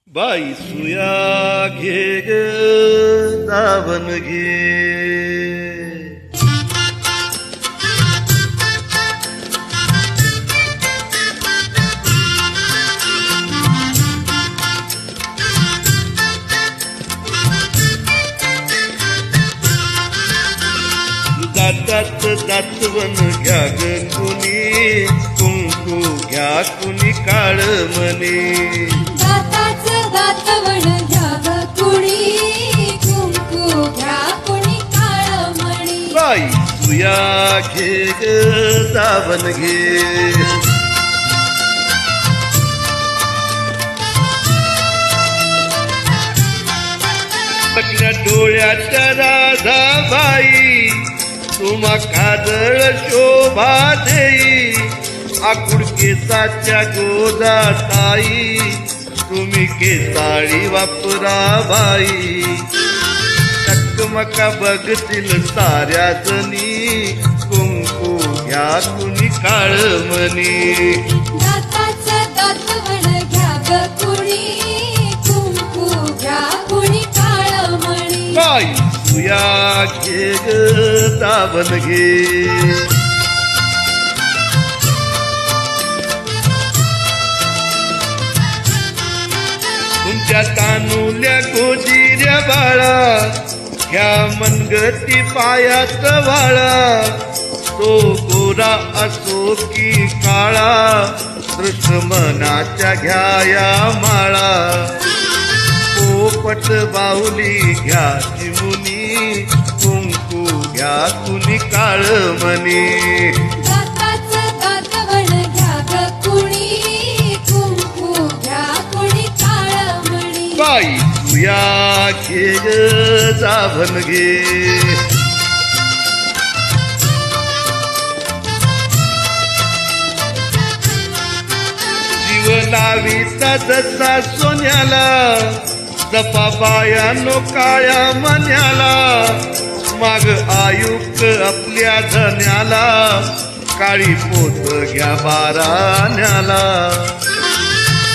बाई सुया घे ग दावण घे, दातात दातवन घ्या ग कुणी, कुंकू घ्या कुणी काळ मने. दाताचं दातवण घ्या ग कुणी, कुंकू घ्या कुणी काळ मणी. बाई सुया घे ग दावण घे, आपल्या डोळ्याच्या राधाबाई तुम्हा काजळ शोभा देई. आकुड केसाच्या गोदाताई तुम्ही केसाळी वापरा बाई. चकमका बघतील साऱ्या जणी, कुंकू घ्या कुणी काळ मनी. दाताचं दातवण घ्या ग कुणी, कुंकू घ्या कुणी काळ मणी. बाई सुया घे ग दावण घे, तुमच्या तानुल्या गोजिऱ्या बाळा घ्या मनगटी पायात वाळा. तो गोरा असो की काळा, कृष्ण मनाच्या घ्याया माळा. पोपट बाहुली घ्या चिमुनी, कुंकू घ्या कुणी काळ मनी. दाताचं दातवण घ्या ग कुणी, कुंकू घ्या कुणी काळ मणी. बाई सुया घे ग दावण घे, जीवनावीचा जसा सोन्याला, जपाबायानो काळ्या मन्याला. माग आयुक्त आपल्या धन्याला, काळी पोत घ्या बाराण्याला.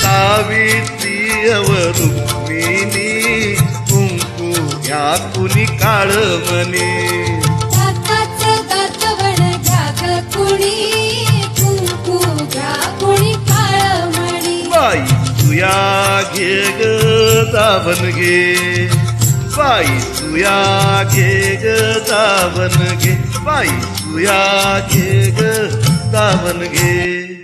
सावित्री अव रुक्मिणी, कुंकू घ्या कुणी काळ मनी. दाताचं दातवण घ्या ग कुणी, कुंकू घ्या कुणी काळ मणी. बाई सुया घे ग दावण घे, बाई सुया घे ग दावण घे, बाई सुया घे ग दावण घे.